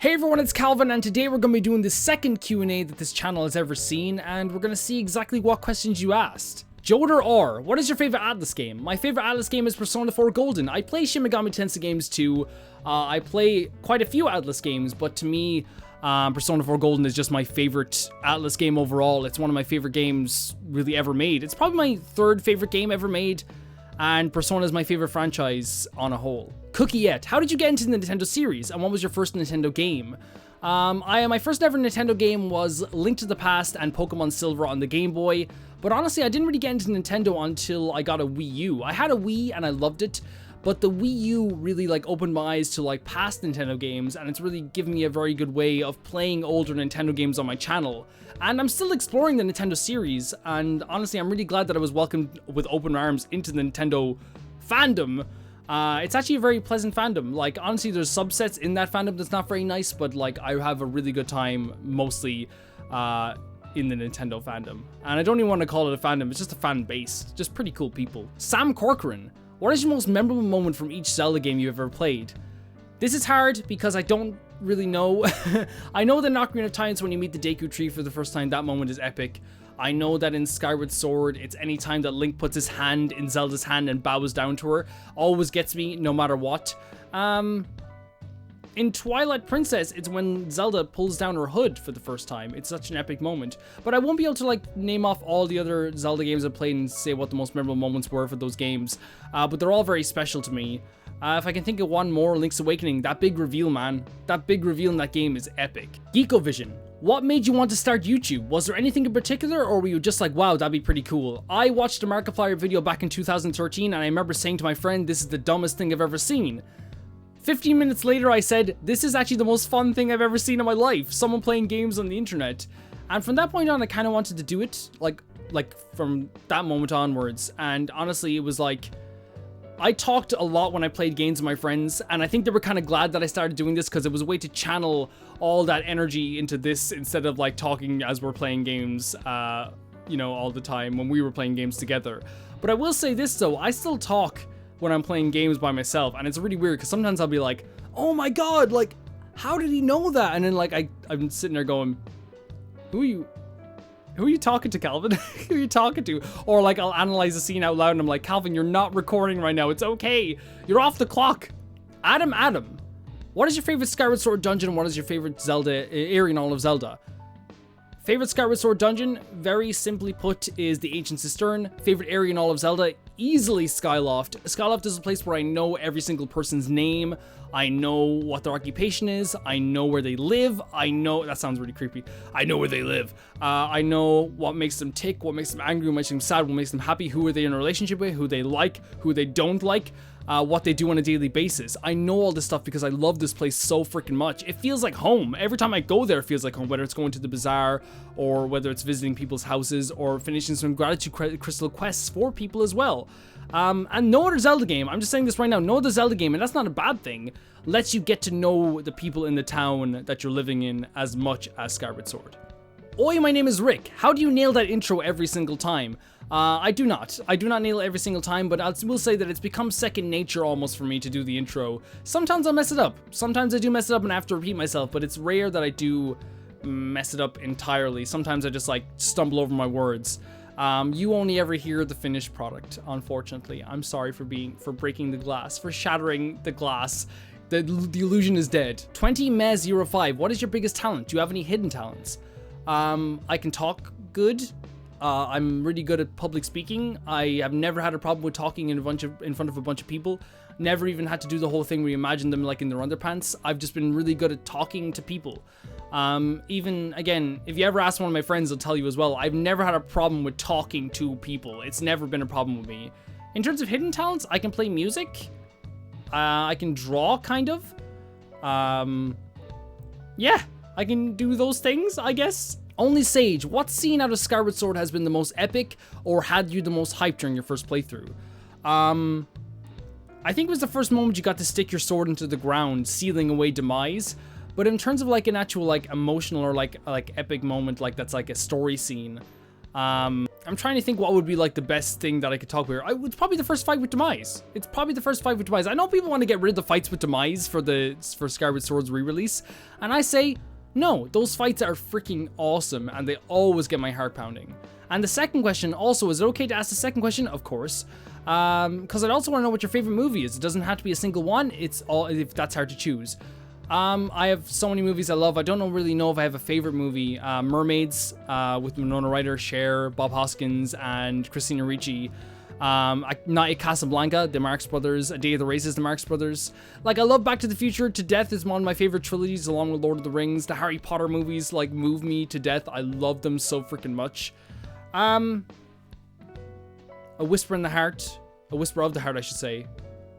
Hey everyone, it's Calvin, and today we're going to be doing the second Q&A that this channel has ever seen, and we're going to see exactly what questions you asked. Joder R, what is your favorite Atlas game? My favorite Atlas game is Persona 4 Golden. I play Shin Megami Tensei games too. I play quite a few Atlas games, but to me, Persona 4 Golden is just my favorite Atlas game overall. It's one of my favorite games really ever made. It's probably my third favorite game ever made, and Persona is my favorite franchise on a whole. Cookiette, how did you get into the Nintendo series, and what was your first Nintendo game? My first ever Nintendo game was Link to the Past and Pokemon Silver on the Game Boy, but honestly, I didn't really get into Nintendo until I got a Wii U. I had a Wii and I loved it, but the Wii U really opened my eyes to past Nintendo games, and it's really given me a very good way of playing older Nintendo games on my channel. And I'm still exploring the Nintendo series, and honestly, I'm really glad that I was welcomed with open arms into the Nintendo fandom. It's actually a very pleasant fandom. Honestly, there's subsets in that fandom that's not very nice, but I have a really good time mostly in the Nintendo fandom. And I don't even want to call it a fandom, it's just a fan base. Just pretty cool people. Sam Corcoran, what is your most memorable moment from each Zelda game you've ever played? This is hard because I don't really know. I know that in Ocarina of Time, when you meet the Deku Tree for the first time, that moment is epic. I know that in Skyward Sword, it's any time that Link puts his hand in Zelda's hand and bows down to her. Always gets me, no matter what. In Twilight Princess, it's when Zelda pulls down her hood for the first time. It's such an epic moment. But I won't be able to name off all the other Zelda games I've played and say what the most memorable moments were for those games. But they're all very special to me. If I can think of one more, Link's Awakening, that big reveal, man. That big reveal in that game is epic. Geekovision, what made you want to start YouTube? Was there anything in particular, or were you just like, wow, that'd be pretty cool? I watched a Markiplier video back in 2013, and I remember saying to my friend, this is the dumbest thing I've ever seen. 15 minutes later, I said, this is actually the most fun thing I've ever seen in my life. Someone playing games on the internet. And from that point on, I kind of wanted to do it, like from that moment onwards. And honestly, it was I talked a lot when I played games with my friends, and I think they were kind of glad that I started doing this because it was a way to channel all that energy into this instead of talking as we're playing games, all the time when we were playing games together. But I will say this though, I still talk when I'm playing games by myself, and it's really weird because sometimes I'll be like, oh my god, how did he know that? And then I'm sitting there going, who are you talking to, Calvin? Who are you talking to? Or I'll analyze the scene out loud and I'm like, Calvin, you're not recording right now. It's okay. You're off the clock. Adam, what is your favorite Skyward Sword dungeon? What is your favorite Zelda area in all of Zelda? Favorite Skyward Sword dungeon, very simply put, is the Ancient Cistern. Favorite area in all of Zelda, easily Skyloft. Skyloft is a place where I know every single person's name. I know what their occupation is. I know where they live. I know, that sounds really creepy. I know where they live. I know what makes them tick, what makes them angry, what makes them sad, what makes them happy, who are they in a relationship with, who they like, who they don't like, what they do on a daily basis. I know all this stuff because I love this place so freaking much. It feels like home. Every time I go there, it feels like home, whether it's going to the bazaar or whether it's visiting people's houses or finishing some gratitude crystal quests for people as well. And no other Zelda game, I'm just saying this right now, no other Zelda game, and that's not a bad thing, lets you get to know the people in the town that you're living in as much as Skyward Sword. Oi, my name is Rick. How do you nail that intro every single time? I do not nail it every single time, but I will say that it's become second nature almost for me to do the intro. Sometimes I'll mess it up. Sometimes I do mess it up and I have to repeat myself, but it's rare that I do mess it up entirely. Sometimes I just stumble over my words. You only ever hear the finished product, unfortunately. I'm sorry for breaking the glass, for shattering the glass. The illusion is dead. 20mez05, what is your biggest talent? Do you have any hidden talents? I can talk good. I'm really good at public speaking. I have never had a problem with talking in front of a bunch of people. Never even had to do the whole thing where you imagine them in their underpants. I've just been really good at talking to people. Even, again, if you ever ask one of my friends, they'll tell you as well, I've never had a problem with talking to people. It's never been a problem with me. In terms of hidden talents, I can play music. I can draw, kind of. Yeah, I can do those things, I guess. Only Sage, what scene out of Skyward Sword has been the most epic or had you the most hype during your first playthrough? I think it was the first moment you got to stick your sword into the ground, sealing away demise. But in terms of an actual emotional or epic moment, that's a story scene, I I'm trying to think what would be like the best thing that I could talk about. It's probably the first fight with Demise. It's probably the first fight with Demise. I know people want to get rid of the fights with Demise for Skyward Sword's re-release, and I say no. Those fights are freaking awesome, and they always get my heart pounding. And the second question also, is it okay to ask the second question? Of course. Because I'd also want to know what your favorite movie is. It doesn't have to be a single one. It's all, if that's hard to choose. I have so many movies I love. I don't really know if I have a favorite movie. Mermaids, with Winona Ryder, Cher, Bob Hoskins, and Christina Ricci. Not Casablanca, the Marx Brothers. A Day of the Races, the Marx Brothers. Like, I love Back to the Future to death. Is one of my favorite trilogies, along with Lord of the Rings. The Harry Potter movies, like, move me to death. I love them so freaking much. A Whisper of the Heart, I should say,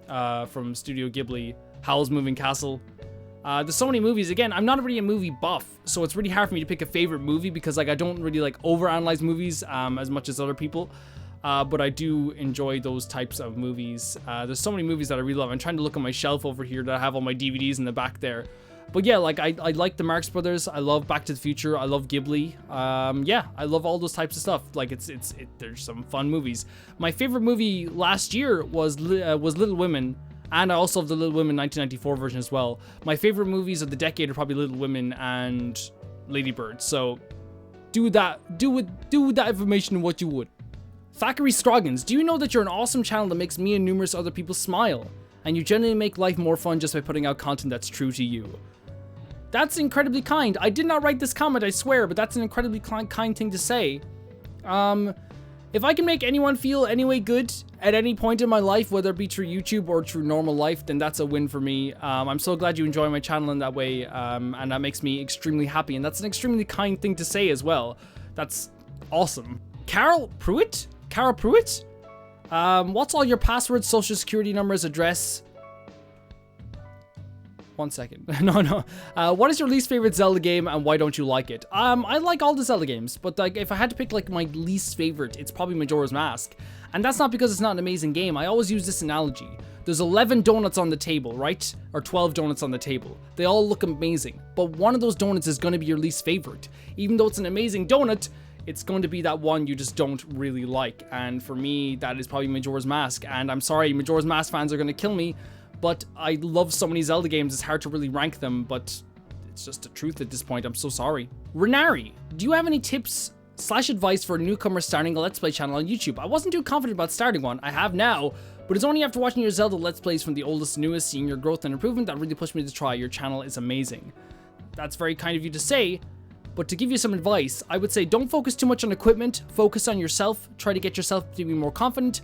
from Studio Ghibli. Howl's Moving Castle. There's so many movies. Again, I'm not really a movie buff, so it's really hard for me to pick a favorite movie because, like, I don't really like overanalyze movies as much as other people. But I do enjoy those types of movies. There's so many movies that I really love. I'm trying to look on my shelf over here that I have all my DVDs in the back there. But yeah, like, I like the Marx Brothers. I love Back to the Future. I love Ghibli. Yeah, I love all those types of stuff. Like, there's some fun movies. My favorite movie last year was Little Women. And I also have the Little Women 1994 version as well. My favorite movies of the decade are probably Little Women and Lady Bird. So do with that information what you would. Thackeray Scroggins, do you know that you're an awesome channel that makes me and numerous other people smile? And you generally make life more fun just by putting out content that's true to you. That's incredibly kind. I did not write this comment, I swear, but that's an incredibly kind thing to say. If I can make anyone feel any way good at any point in my life, whether it be through YouTube or through normal life, then that's a win for me. I'm so glad you enjoy my channel in that way, and that makes me extremely happy, and that's an extremely kind thing to say as well. That's awesome. Carol Pruitt? What's all your passwords, social security numbers, address? 1 second. No. What is your least favorite Zelda game and why don't you like it? I like all the Zelda games, but like if I had to pick like my least favorite, it's probably Majora's Mask. And that's not because it's not an amazing game. I always use this analogy. There's 11 donuts on the table, right? Or 12 donuts on the table. They all look amazing, but one of those donuts is going to be your least favorite. Even though it's an amazing donut, it's going to be that one you just don't really like. And for me, that is probably Majora's Mask. And I'm sorry, Majora's Mask fans are going to kill me, but I love so many Zelda games, it's hard to really rank them, but it's just the truth at this point. I'm so sorry. Renari, do you have any tips / advice for a newcomer starting a Let's Play channel on YouTube? I wasn't too confident about starting one. I have now, but it's only after watching your Zelda Let's Plays from the oldest to newest, seeing your growth and improvement that really pushed me to try. Your channel is amazing. That's very kind of you to say, but to give you some advice, I would say don't focus too much on equipment, focus on yourself, try to get yourself to be more confident,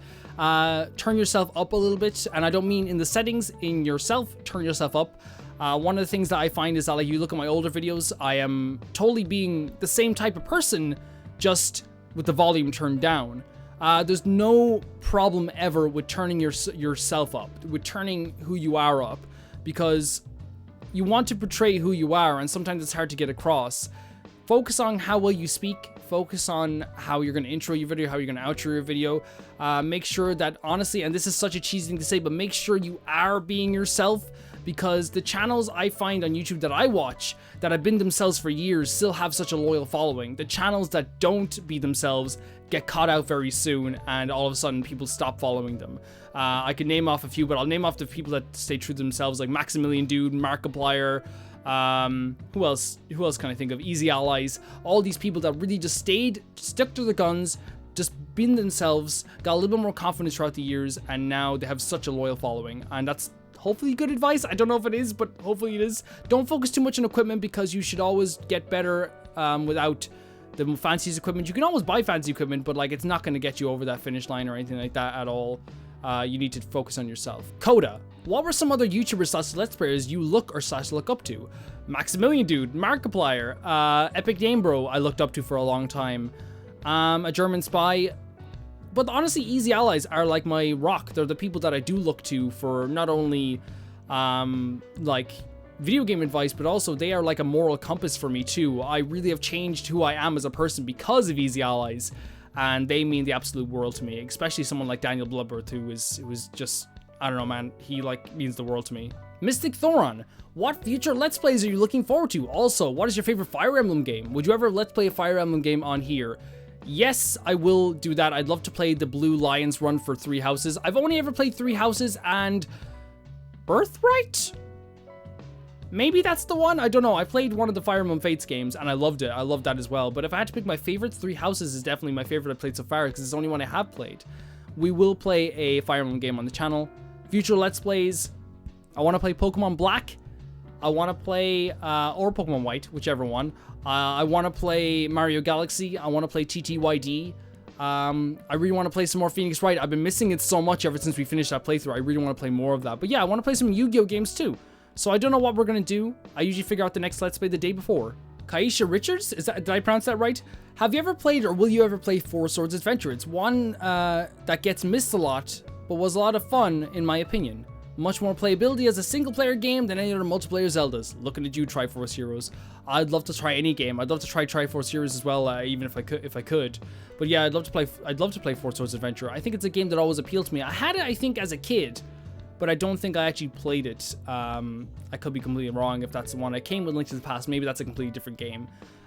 turn yourself up a little bit, and I don't mean in the settings, in yourself, turn yourself up. One of the things that I find is that, like, you look at my older videos, I am totally being the same type of person, just with the volume turned down. There's no problem ever with turning yourself up, with turning who you are up, because you want to portray who you are, and sometimes it's hard to get across. Focus on how well you speak, focus on how you're going to intro your video, how you're going to outro your video. Make sure that, honestly, and this is such a cheesy thing to say, but make sure you are being yourself, because the channels I find on YouTube that I watch that have been themselves for years still have such a loyal following. The channels that don't be themselves get caught out very soon, and all of a sudden people stop following them. I could name off a few, but I'll name off the people that stay true to themselves, like Maximilian Dude, Markiplier, who else can I think of? Easy Allies. All these people that really just stuck to their guns, just been themselves, got a little bit more confidence throughout the years, and now they have such a loyal following. And that's hopefully good advice. I don't know if it is, but hopefully it is. Don't focus too much on equipment, because you should always get better without the fanciest equipment. You can always buy fancy equipment, but like, it's not going to get you over that finish line or anything like that at all. You need to focus on yourself. Coda, what were some other YouTubers / Let's Players you look or / look up to? Maximilian Dude, Markiplier, Epic Game Bro I looked up to for a long time, a German spy. But honestly, Easy Allies are like my rock. They're the people that I do look to for not only like video game advice, but also they are like a moral compass for me too. I really have changed who I am as a person because of Easy Allies, and they mean the absolute world to me, especially someone like Daniel Bloodworth, who was just, I don't know, man, he like means the world to me. Mystic Thoron, what future Let's Plays are you looking forward to? Also, what is your favorite Fire Emblem game? Would you ever Let's Play a Fire Emblem game on here? Yes, I will do that. I'd love to play the Blue Lions run for 3 Houses. I've only ever played 3 Houses and Birthright? Maybe that's the one? I don't know. I played one of the Fire Emblem Fates games and I loved it. I loved that as well. But if I had to pick my favorite, 3 Houses is definitely my favorite I've played so far because it's the only one I have played. We will play a Fire Emblem game on the channel. Future Let's Plays. I want to play Pokemon Black. I want to play, or Pokemon White, whichever one. I want to play Mario Galaxy. I want to play TTYD. I really want to play some more Phoenix Wright. I've been missing it so much ever since we finished that playthrough. I really want to play more of that. But yeah, I want to play some Yu-Gi-Oh games too. So I don't know what we're going to do. I usually figure out the next Let's Play the day before. Kaisha Richards? Did I pronounce that right? Have you ever played or will you ever play Four Swords Adventure? It's one that gets missed a lot, but was a lot of fun in my opinion. Much more playability as a single player game than any other multiplayer Zeldas. Looking at you, Triforce Heroes. I'd love to try any game. I'd love to try Triforce Heroes as well, even if I could. But yeah, I'd love to play Four Swords Adventure. I think it's a game that always appealed to me. I had it, I think, as a kid, but I don't think I actually played it. I could be completely wrong if that's the one. I came with Link to the Past. Maybe that's a completely different game.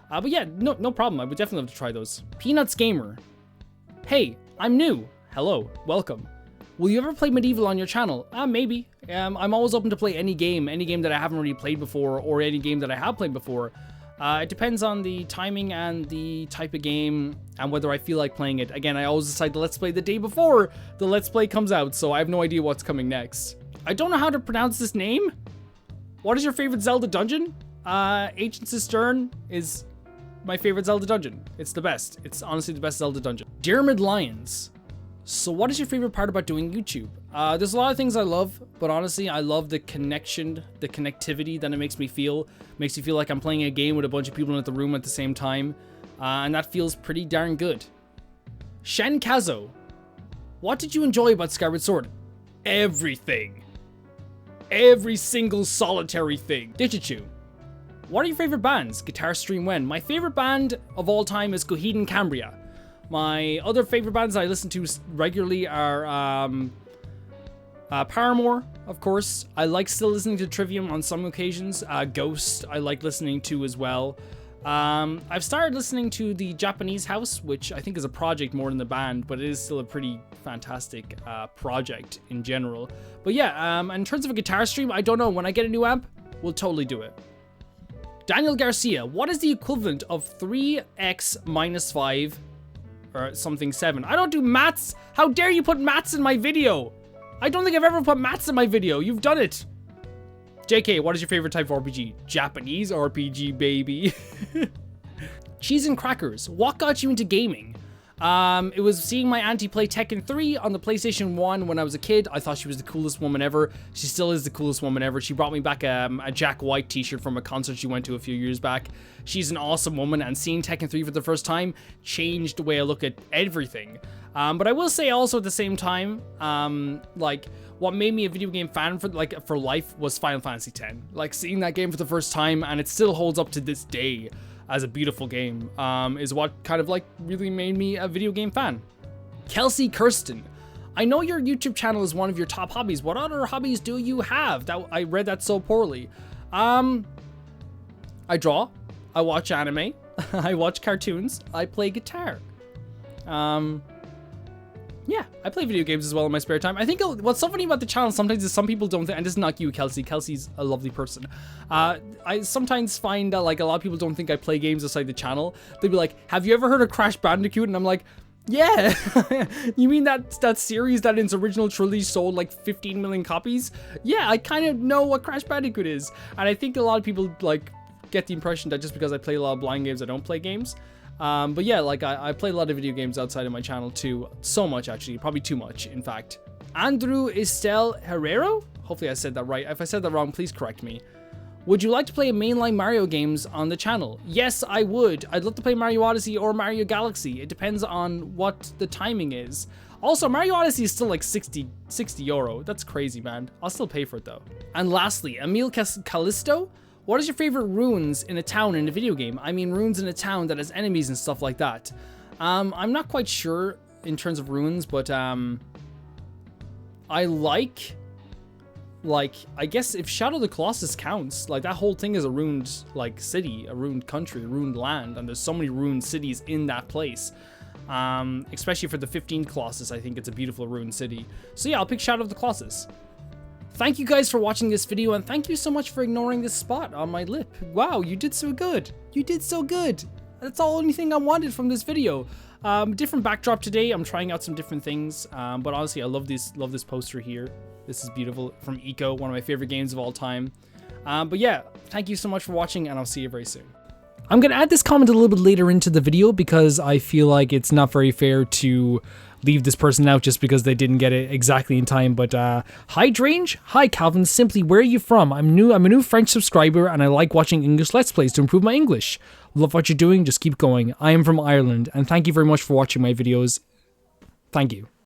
But yeah, no problem. I would definitely love to try those. Peanuts Gamer. Hey, I'm new. Hello, welcome. Will you ever play Medieval on your channel? Maybe. I'm always open to play any game that I haven't really played before, or any game that I have played before. It depends on the timing and the type of game, and whether I feel like playing it. Again, I always decide to Let's Play the day before the Let's Play comes out, so I have no idea what's coming next. I don't know how to pronounce this name. What is your favorite Zelda dungeon? Ancient Cistern is my favorite Zelda dungeon. It's the best. It's honestly the best Zelda dungeon. Dermid Lions. So what is your favorite part about doing YouTube? There's a lot of things I love, but honestly, I love the connection, the connectivity that it makes me feel. Makes me feel like I'm playing a game with a bunch of people in the room at the same time. And that feels pretty darn good. Shen Kazo. What did you enjoy about Skyward Sword? Everything. Every single solitary thing. Digichu. What are your favorite bands? Guitar Stream When. My favorite band of all time is Coheed Cambria. My other favorite bands I listen to regularly are Paramore, of course. I like still listening to Trivium on some occasions. Ghost, I like listening to as well. I've started listening to the Japanese House, which I think is a project more than the band, but it is still a pretty fantastic project in general. But yeah, in terms of a guitar stream, I don't know. When I get a new amp, we'll totally do it. Daniel Garcia, what is the equivalent of 3x minus 5 or something 7? I don't do maths. How dare you put maths in my video? I don't think I've ever put maths in my video. You've done it. JK, what is your favorite type of RPG? Japanese RPG, baby. Cheese and Crackers, what got you into gaming? It was seeing my auntie play Tekken 3 on the PlayStation 1 when I was a kid. I thought she was the coolest woman ever. She still is the coolest woman ever. She brought me back a Jack White t-shirt from a concert she went to a few years back. She's an awesome woman, and seeing Tekken 3 for the first time changed the way I look at everything. But I will say also at the same time, like, what made me a video game fan for life was Final Fantasy X. Like, seeing that game for the first time, and it still holds up to this day as a beautiful game, is what kind of like really made me a video game fan. Kelsey Kirsten, I know your YouTube channel is one of your top hobbies. What other hobbies do you have? That I read that so poorly. I draw, I watch anime, I watch cartoons, I play guitar. Yeah, I play video games as well in my spare time. I think what's so funny about the channel sometimes is some people don't think, and this is not you, Kelsey. Kelsey's a lovely person. I sometimes find that like a lot of people don't think I play games outside the channel. They'll be like, have you ever heard of Crash Bandicoot? And I'm like, yeah. You mean that series that in its original trilogy sold like 15 million copies? Yeah, I kind of know what Crash Bandicoot is. And I think a lot of people like get the impression that just because I play a lot of blind games, I don't play games. But yeah, like I play a lot of video games outside of my channel too. So much actually, probably too much in fact. Andrew Estel Herrero? Hopefully I said that right. If I said that wrong, please correct me. Would you like to play mainline Mario games on the channel? Yes, I would. I'd love to play Mario Odyssey or Mario Galaxy. It depends on what the timing is. Also, Mario Odyssey is still like 60 euro. That's crazy, man. I'll still pay for it though. And lastly, Emil Callisto? What is your favorite runes in a town in a video game? I mean runes in a town that has enemies and stuff like that. I'm not quite sure in terms of runes, but I like, I guess if Shadow of the Colossus counts, like that whole thing is a ruined like city, a ruined country, a ruined land, and there's so many ruined cities in that place. especially for the 15 Colossus. I think it's a beautiful ruined city. So yeah, I'll pick Shadow of the Colossus. Thank you guys for watching this video, and thank you so much for ignoring this spot on my lip. Wow, you did so good. You did so good. That's the only thing I wanted from this video. Different backdrop today. I'm trying out some different things, but honestly, I love this poster here. This is beautiful, from Eco, one of my favorite games of all time. But yeah, thank you so much for watching, and I'll see you very soon. I'm going to add this comment a little bit later into the video because I feel like it's not very fair to leave this person out just because they didn't get it exactly in time. But hi Drange, hi Calvin, simply where are you from? I'm a new French subscriber and I like watching English Let's Plays to improve my English. Love what you're doing, just keep going. I am from Ireland, and thank you very much for watching my videos. Thank you.